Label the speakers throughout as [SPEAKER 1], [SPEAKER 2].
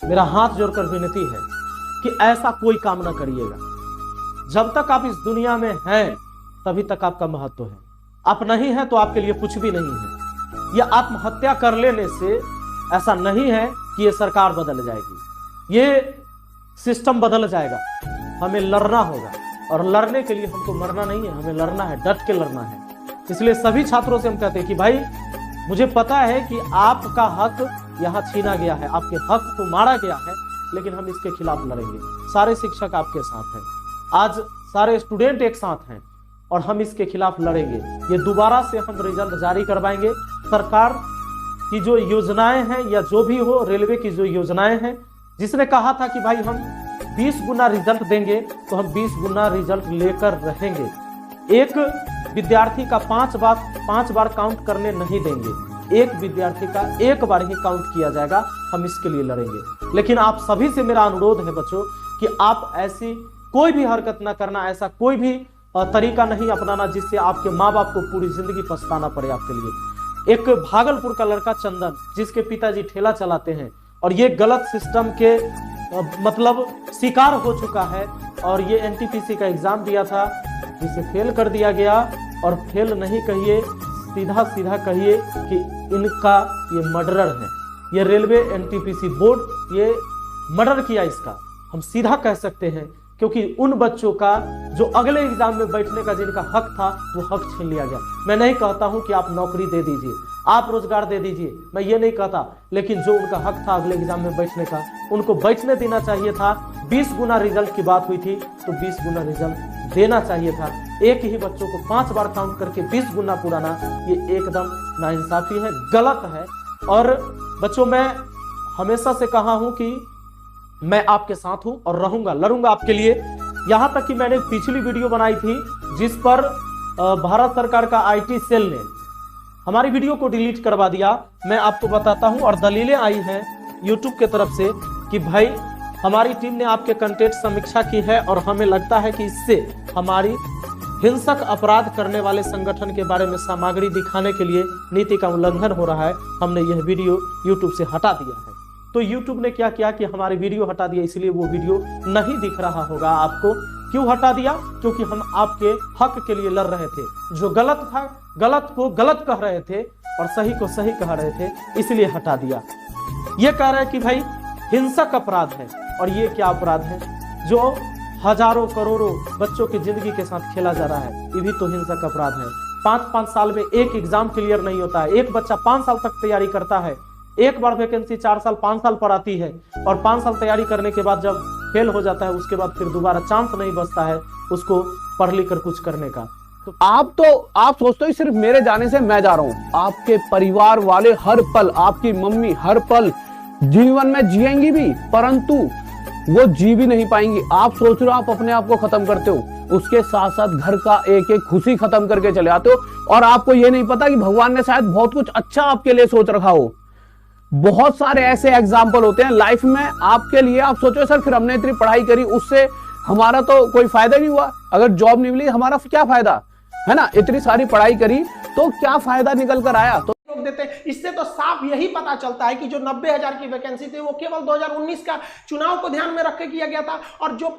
[SPEAKER 1] मेरा हाथ जोड़कर विनती है कि ऐसा कोई काम ना करिएगा। जब तक आप इस दुनिया में हैं तभी तक आपका महत्व है। आप नहीं हैं तो आपके लिए कुछ भी नहीं है। यह आत्महत्या कर लेने से ऐसा नहीं है कि यह सरकार बदल जाएगी, ये सिस्टम बदल जाएगा। हमें लड़ना होगा और लड़ने के लिए हमको मरना नहीं है, हमें लड़ना है, डट के लड़ना है। इसलिए सभी छात्रों से हम कहते हैं कि भाई मुझे पता है कि आपका हक यहाँ छीना गया है, आपके हक को मारा गया है, लेकिन हम इसके खिलाफ लड़ेंगे। सारे शिक्षक आपके साथ हैं, आज सारे स्टूडेंट एक साथ हैं और हम इसके खिलाफ लड़ेंगे। ये दोबारा से हम रिजल्ट जारी करवाएंगे। सरकार की जो योजनाएं हैं या जो भी हो, रेलवे की जो योजनाएं हैं, जिसने कहा था कि भाई हम 20 गुना रिजल्ट देंगे तो हम 20 गुना रिजल्ट लेकर रहेंगे। एक विद्यार्थी का 5 बार काउंट करने नहीं देंगे, एक विद्यार्थी का एक बार ही काउंट किया जाएगा। हम इसके लिए लड़ेंगे। लेकिन आप सभी से मेरा अनुरोध है बच्चों कि आप ऐसी कोई भी हरकत ना करना, ऐसा कोई भी तरीका नहीं अपनाना जिससे आपके माँ बाप को पूरी जिंदगी पछताना पड़े आपके लिए। एक भागलपुर का लड़का चंदन, जिसके पिताजी ठेला चलाते हैं और ये गलत सिस्टम के मतलब शिकार हो चुका है और ये एनटीपीसी का एग्जाम दिया था जिसे फेल कर दिया गया। और फेल नहीं कहिए, सीधा सीधा कहिए कि इनका ये मर्डरर है, ये रेलवे एनटीपीसी बोर्ड ये मर्डर किया इसका, हम सीधा कह सकते हैं। क्योंकि उन बच्चों का जो अगले एग्जाम में बैठने का जिनका हक था वो हक छीन लिया गया। मैं नहीं कहता हूं कि आप नौकरी दे दीजिए, आप रोजगार दे दीजिए, मैं ये नहीं कहता, लेकिन जो उनका हक था अगले एग्जाम में बैठने का, उनको बैठने देना चाहिए था। 20 गुना रिजल्ट की बात हुई थी तो 20 गुना रिजल्ट देना चाहिए था। एक ही बच्चों को 5 बार काउंट करके 20 गुना पुराना, ये एकदम नाइंसाफी है, गलत है। और बच्चों मैं हमेशा से कहा हूं कि मैं आपके साथ हूं और रहूंगा, लड़ूंगा आपके लिए। यहां तक कि मैंने पिछली वीडियो बनाई थी जिस पर भारत सरकार का आईटी सेल ने हमारी वीडियो को डिलीट करवा दिया। मैं आपको बताता हूं और दलीलें आई हैं यूट्यूब के तरफ से कि भाई हमारी टीम ने आपके कंटेंट समीक्षा की है और हमें लगता है कि इससे हमारी हिंसक अपराध करने वाले संगठन के बारे में सामग्री दिखाने के लिए नीति का उल्लंघन हो रहा है। हमने यह वीडियो यूट्यूब से हटा दिया है। तो यूट्यूब ने क्या किया कि हमारी वीडियो हटा दिया, इसलिए वो वीडियो नहीं दिख रहा होगा आपको। क्यों हटा दिया? क्योंकि हम आपके हक के लिए लड़ रहे थे। जो गलत था गलत को गलत कह रहे थे और सही को सही कह रहे थे, इसलिए हटा दिया। ये कह रहे हैं कि भाई हिंसक अपराध है, और ये क्या अपराध है जो हजारों करोड़ों बच्चों की जिंदगी के साथ खेला जा रहा है? ये भी तो हिंसक अपराध है। 5-5 साल में एक एग्जाम क्लियर नहीं होता है। एक बच्चा 5 साल तक तैयारी करता है, एक बार वैकेंसी 4 साल 5 साल पर आती है और 5 साल तैयारी करने के बाद जब फेल हो जाता है उसके बाद फिर दोबारा चांस नहीं बचता है उसको पढ़ लिख कर कुछ करने का।
[SPEAKER 2] तो आप सोचते हो सिर्फ मेरे जाने से मैं जा रहा हूं, आपके परिवार वाले हर पल, आपकी मम्मी हर पल जीवन में जिएंगी भी, परंतु वो जी भी नहीं पाएंगी। आप सोच रहे हो आप अपने आप को खत्म करते हो, उसके साथ साथ घर का एक एक खुशी खत्म करके चले आते हो। और आपको ये नहीं पता कि भगवान ने शायद बहुत कुछ अच्छा आपके लिए सोच रखा हो। बहुत सारे ऐसे एग्जाम्पल होते हैं लाइफ में आपके लिए। आप सोचो सर फिर हमने इतनी पढ़ाई करी, उससे हमारा तो कोई फायदा नहीं हुआ। अगर जॉब नहीं मिली हमारा क्या फायदा है ना? इतनी सारी पढ़ाई करी तो क्या फायदा निकल कर आया? तो
[SPEAKER 3] रोक देते हैं। इससे तो साफ यही पता चलता है कि जो 90,000 की वैकेंसी थी वो केवल 2019 का चुनाव को ध्यान में रख के किया गया था। और जो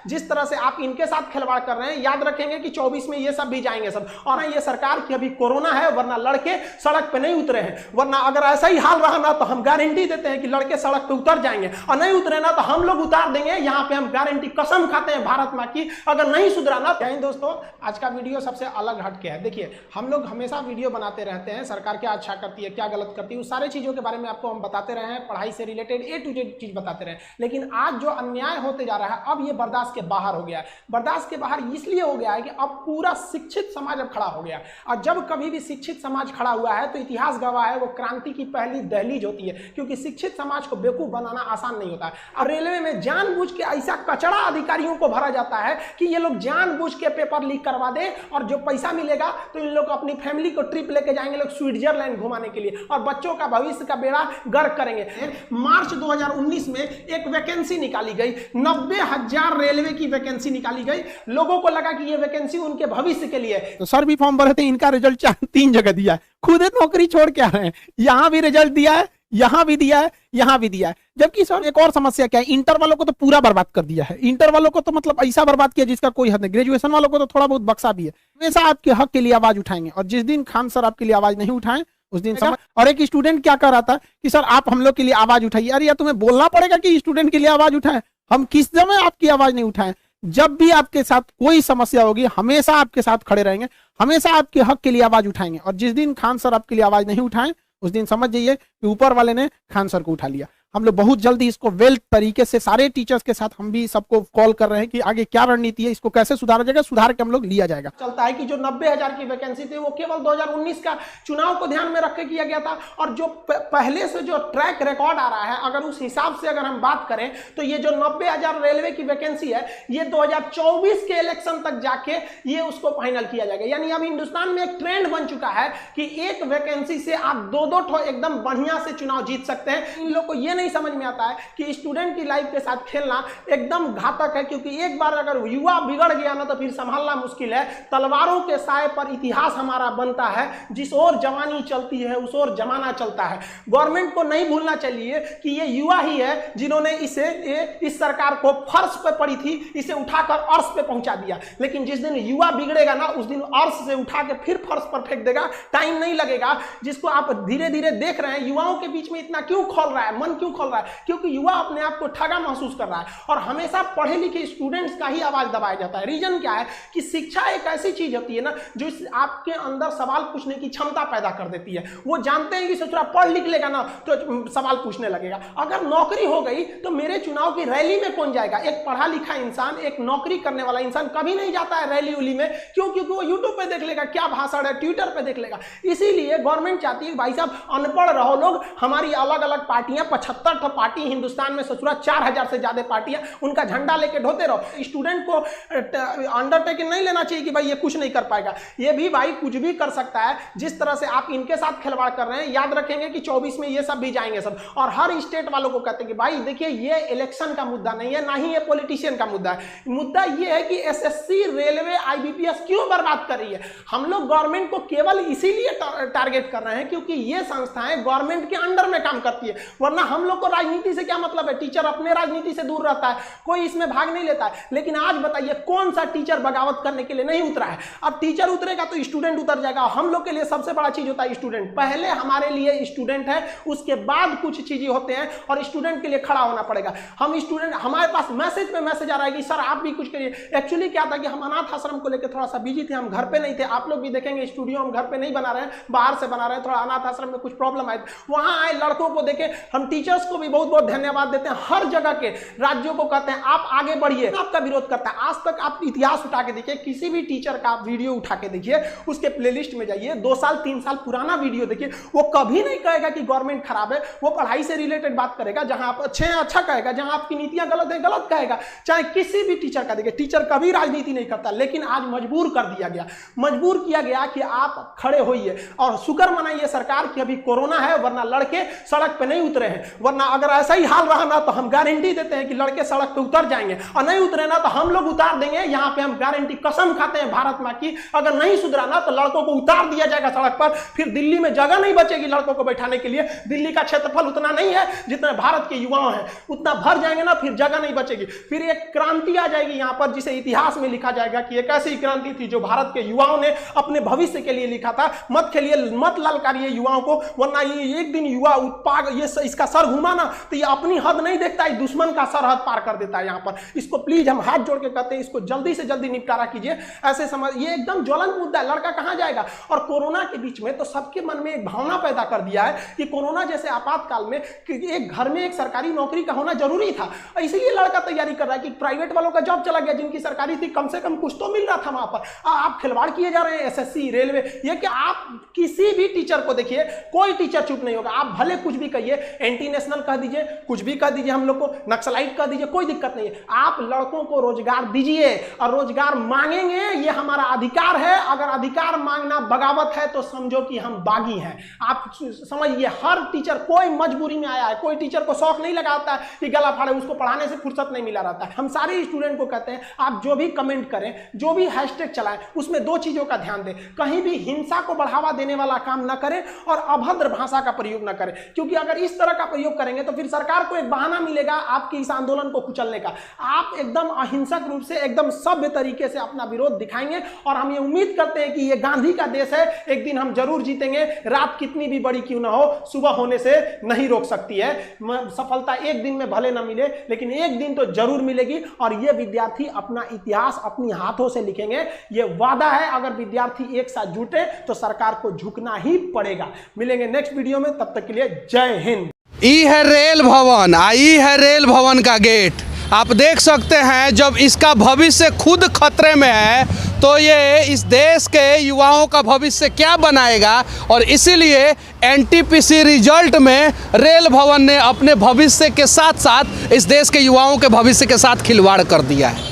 [SPEAKER 3] जिस तरह से आप इनके साथ खिलवाड़ कर रहे हैं, याद रखेंगे कि 24 में ये सब भी जाएंगे सब। और ये सरकार की अभी कोरोना है, वरना लड़के सड़क पे नहीं उतरे हैं। वरना अगर ऐसा ही हाल रहा ना तो हम गारंटी देते हैं कि लड़के सड़क पे उतर जाएंगे, और नहीं उतरे ना तो हम लोग उतार देंगे। यहाँ पे हम गारंटी कसम खाते हैं भारत माँ की, अगर नहीं सुधरा ना। दोस्तों आज का वीडियो सबसे अलग हटके है। देखिए हम लोग हमेशा वीडियो बनाते रहते हैं, सरकार क्या अच्छा करती है क्या गलत करती है, उस सारे चीजों के बारे में आपको हम बताते रहे हैं, पढ़ाई से रिलेटेड A to Z चीज बताते रहे। लेकिन आज जो अन्याय होते जा रहा है अब ये बर्दाश्त के बाहर हो गया है। बर्दाश्त के बाहर इसलिए हो गया है कि अब पूरा शिक्षित समाज अब खड़ा हो गया। और जब कभी भी शिक्षित समाज खड़ा हुआ है तो इतिहास गवाह है वो क्रांति की पहली दहलीज होती है, क्योंकि शिक्षित समाज को बेवकूफ बनाना आसान नहीं होता है। और रेलवे में जानबूझ के ऐसा कचड़ा अधिकारियों को भरा जाता है कि ये लोग जानबूझ के पेपर लीक करवा दे, और जो पैसा मिलेगा तो इन लोग अपनी फैमिली को ट्रिप लेके जाएंगे लोग स्विट्जरलैंड घुमाने के लिए, और बच्चों का भविष्य का बेड़ा गर्क करेंगे। मार्च 2019 में एक वैकेंसी निकाली गई, 90,000 रेलवे की वैकेंसी निकाली गई। लोगों को लगा कि ये वैकेंसी उनके भविष्य के लिए है। तो सर भी फॉर्म भरे थे, इनका रिजल्ट 3 जगह दिया है, खुद नौकरी छोड़ के आ रहे हैं, यहां भी रिजल्ट दिया है, यहाँ भी दिया है, यहाँ भी दिया है। जबकि सर एक और समस्या क्या है, इंटर वालों को तो पूरा बर्बाद कर दिया है। इंटर वालों को तो मतलब ऐसा बर्बाद किया जिसका कोई हद नहीं। ग्रेजुएशन वालों को तो थोड़ा बहुत बक्सा भी है। हमेशा आपके हक के लिए आवाज उठाएंगे, और जिस दिन खान सर आपके लिए आवाज नहीं उठाएं उस दिन समझ। और एक स्टूडेंट क्या कह रहा था कि सर आप हम लोग के लिए आवाज उठाइए। अरे यार तुम्हें बोलना पड़ेगा कि स्टूडेंट के लिए आवाज उठाएं। हम किस समय आपकी आवाज नहीं उठाएं? जब भी आपके साथ कोई समस्या होगी हमेशा आपके साथ खड़े रहेंगे, हमेशा आपके हक के लिए आवाज उठाएंगे। और जिस दिन खान सर आपके लिए आवाज नहीं उठाएं उस दिन समझ जाइए कि ऊपर वाले ने खान सर को उठा लिया। हम लोग बहुत जल्दी इसको वेल तरीके से सारे टीचर्स के साथ हम भी सबको कॉल कर रहे हैं कि आगे क्या रणनीति है, इसको कैसे सुधारा जाएगा, सुधार के हम लोग लिया जाएगा। चलता है कि जो 90,000 की वैकेंसी थी वो केवल 2019 का चुनाव को ध्यान में रख के किया गया था। और जो पहले से जो ट्रैक रिकॉर्ड आ रहा है, अगर उस हिसाब से अगर हम बात करें तो ये जो 90,000 रेलवे की वैकेंसी है ये 2024 के इलेक्शन तक जाके ये उसको फाइनल किया जाएगा। यानी अब हिंदुस्तान में एक ट्रेंड बन चुका है कि एक वैकेंसी से आप दो एकदम बढ़िया से चुनाव जीत सकते हैं। इन लोग को ये नहीं समझ में आता है कि स्टूडेंट की लाइफ के साथ खेलना एकदम घातक है, क्योंकि एक बार अगर युवा बिगड़ गया ना तो फिर संभालना मुश्किल है। तलवारों के साए पर इतिहास हमारा बनता है, जिस ओर जवानी चलती है उस ओर जमाना चलता है। गवर्नमेंट को नहीं भूलना चाहिए कि ये युवा ही है जिन्होंने इस सरकार को फर्श पे पड़ी थी, इसे उठाकर अर्श पे पहुंचा दिया। लेकिन जिस दिन युवा बिगड़ेगा ना उस दिन अर्श से उठा के फिर फर्श पर फेंक देगा। टाइम नहीं लगेगा। जिसको आप धीरे धीरे देख रहे हैं, युवाओं के बीच में इतना क्यों खोल रहा है, मन क्यों खोल रहा है? क्योंकि युवा अपने आप को ठगा महसूस कर रहा है और हमेशा पढ़े लिखे स्टूडेंट्स का ही आवाज दबाया जाता है। रीजन क्या है कि शिक्षा एक ऐसी चीज होती है ना जो आपके अंदर सवाल पूछने की क्षमता पैदा कर देती है। वो जानते हैं कि सोचरा पढ़ लिख लेगा ना तो सवाल पूछने लगेगा। अगर नौकरी हो गई तो मेरे चुनाव की रैली में कौन जाएगा? एक पढ़ा लिखा इंसान, एक नौकरी करने वाला इंसान कभी नहीं जाता है रैली उली में। क्यों? क्योंकि वो यूट्यूब पे देख लेगा क्या भाषण है, ट्विटर पे देख लेगा। इसीलिए गवर्नमेंट चाहती है भाई साहब अनपढ़ रहो लोग। हमारी अलग अलग पार्टियां 75 पार्टी हिंदुस्तान में, ससुरा 4000 से ज्यादा पार्टियां, उनका झंडा लेके ढोते रहो। स्टूडेंट को अंडरटेकिंग नहीं लेना चाहिए कि भाई ये कुछ नहीं कर पाएगा। ये भी भाई कुछ भी कर सकता है। जिस तरह से आप इनके साथ खिलवाड़ कर रहे हैं, याद रखेंगे कि 24 में ये सब भी जाएंगे सब। और हर स्टेट वालों को कहते हैं कि भाई देखिए ये इलेक्शन का मुद्दा नहीं है, ना ही ये पॉलिटिशियन का मुद्दा है। मुद्दा ये है कि एसएससी, रेलवे, आईबीपीएस क्यों बर्बाद कर रही है। हम लोग गवर्नमेंट को केवल इसीलिए टारगेट कर रहे हैं क्योंकि ये संस्थाएं गवर्नमेंट के अंडर में काम करती है। वरना हम लोग को राजनीति से क्या मतलब है? टीचर अपने राजनीति से दूर रहता है, कोई इसमें भाग नहीं लेता है। लेकिन आज बताइए कौन सा टीचर बगावत करने के लिए नहीं उतरा है? अब टीचर उतरेगा तो स्टूडेंट उतर जाएगा। हम लोग के लिए सबसे बड़ा चीज होता है स्टूडेंट। पहले हमारे लिए स्टूडेंट है, उसके बाद कुछ चीजें होते हैं और स्टूडेंट के लिए खड़ा होना पड़ेगा। हम स्टूडेंट, हमारे पास मैसेज पे मैसेज आ रहा है कि सर आप भी कुछ करिए। एक्चुअली क्या था कि हम अनाथ आश्रम को लेकर थोड़ा सा बिजी थे, हम घर पे नहीं थे। आप लोग भी देखेंगे स्टूडियो हम घर पे नहीं बना रहे हैं, बाहर से बना रहे हैं। थोड़ा अनाथ आश्रम में कुछ प्रॉब्लम आई, वहां आए लड़कों को देखे। हम टीचर्स को भी बहुत बहुत धन्यवाद देते हैं। हर जगह के राज्यों को कहते हैं आप आगे बढ़िए, आपका विरोध करता है। आज तक आप इतिहास उठा के देखिए, किसी भी टीचर का आप वीडियो उठा के देखिए, उसके प्लेलिस्ट में जाइए, 2 साल 3 साल पुराना वीडियो देखिए, वो कभी नहीं कहेगा कि गवर्नमेंट खराब है। वो पढ़ाई से रिलेटेड बात करेगा, जहां आप अच्छे हैं अच्छा कहेगा, जहां आपकी नीतियां गलत है गलत कहेगा। चाहे किसी भी टीचर का देखिए, टीचर कभी राजनीति नहीं करता। लेकिन आज मजबूर कर दिया गया, मजबूर किया गया कि आप खड़े होइए। और शुक्र मनाइए सरकार की अभी कोरोना है, वरना लड़के सड़क पे नहीं उतरे हैं। वरना अगर ऐसा ही हाल रहा ना तो हम गारंटी देते हैं कि लड़के सड़क पे उतर जाएंगे, और नहीं उतरे ना तो हम लोग उतार देंगे। यहाँ पे हम गारंटी कसम खाते हैं भारत मां की, अगर नहीं सुधरा ना तो लड़कों को उतार दिया जाएगा सड़क पर। फिर दिल्ली में जगह नहीं बचेगी लड़कों को बैठाने के लिए। दिल्ली का क्षेत्रफल उतना नहीं है जितना भारत के युवाओं हैं, उतना भर जाएंगे ना फिर जगह नहीं बचेगी। फिर एक क्रांति आ जाएगी यहाँ पर, जिसे इतिहास में लिखा जाएगा कि एक ऐसी क्रांति थी जो भारत के युवाओं ने अपने भविष्य के लिए लिखा था। मत खेलिए, मत ललकारिए युवाओं को, वरना ये एक दिन युवा उत्पाद ये इसका सर घुमा ना तो ये अपनी हद नहीं देखता है, दुश्मन का सरहद पार कर देता है यहाँ पर। इसको प्लीज हम हाथ जोड़ के कहते हैं, इसको जल्दी से जल्दी निपटारा कीजिए। ऐसे समझ, ये एकदम ज्वलंत मुद्दा है, लड़का कहां जाएगा। और कोरोना के बीच में तो सबके मन में एक भावना पैदा कर दिया है कि कोरोना जैसे आपातकाल में एक घर में एक सरकारी नौकरी का होना जरूरी था। इसलिए लड़का तैयारी कर रहा है कि प्राइवेट वालों का जॉब चला गया, जिनकी सरकारी थी कम से कम कुछ तो मिल रहा था वहां पर। आप खिलवाड़ किए जा रहे हैं एसएससी, रेलवे। ये कि आप किसी भी टीचर को देखिए, कोई टीचर चुप नहीं होगा। आप भले कुछ भी कहिए, एंटी नेशनल कह दीजिए, कुछ भी कह दीजिए, हम लोग को नक्सलाइट कह दीजिए, कोई दिक्कत नहीं है। आप लड़कों को रोजगार दीजिए और रोजगार मांगेंगे, ये हमारा अधिकार है। अगर अधिकार मांगना बगावत है तो समझो कि हम बागी हैं। आप समझिए, हर टीचर कोई मजबूरी में आया है, कोई टीचर को शौक नहीं लगाता है कि गला फाड़े, उसको पढ़ाने से फुर्सत नहीं मिला रहता है। हम सारे स्टूडेंट को कहते हैं आप जो भी कमेंट करें, जो भी हैशटैग चलाएं, उसमें दो चीजों का ध्यान दें। कहीं भी हिंसा को बढ़ावा देने वाला काम ना करें और अभद्र भाषा का प्रयोग ना करें, क्योंकि अगर इस तरह का प्रयोग करेंगे तो फिर सरकार को एक बहाना मिलेगा आपके इस आंदोलन को कुचलने का। आप एकदम अहिंसक रूप से, एकदम सभ्य तरीके से अपना विरोध दिखाएंगे और हम ये उम्मीद करते हैं कि ये गांधी का देश है, एक दिन हम जरूर जीतेंगे। रात कितनी भी बड़ी क्यों ना हो, सुबह होने से नहीं रोक सकती है। सफलता एक दिन में भले ना मिले, लेकिन एक दिन तो जरूर मिलेगी और ये विद्यार्थी अपना इतिहास अपनी हाथों से लिखेंगे। ये वादा है, अगर विद्यार्थी एक साथ जुटे तो सरकार को झुकना ही पड़ेगा। मिलेंगे नेक्स्ट वीडियो में, तब तक के लिए जय हिंद।
[SPEAKER 4] ई है रेल भवन, आई है रेल भवन का गेट। आप देख सकते हैं जब इसका भविष्य खुद खतरे में है तो ये इस देश के युवाओं का भविष्य क्या बनाएगा। और इसीलिए एनटीपीसी रिजल्ट में रेल भवन ने अपने भविष्य के साथ साथ इस देश के युवाओं के भविष्य के साथ खिलवाड़ कर दिया है।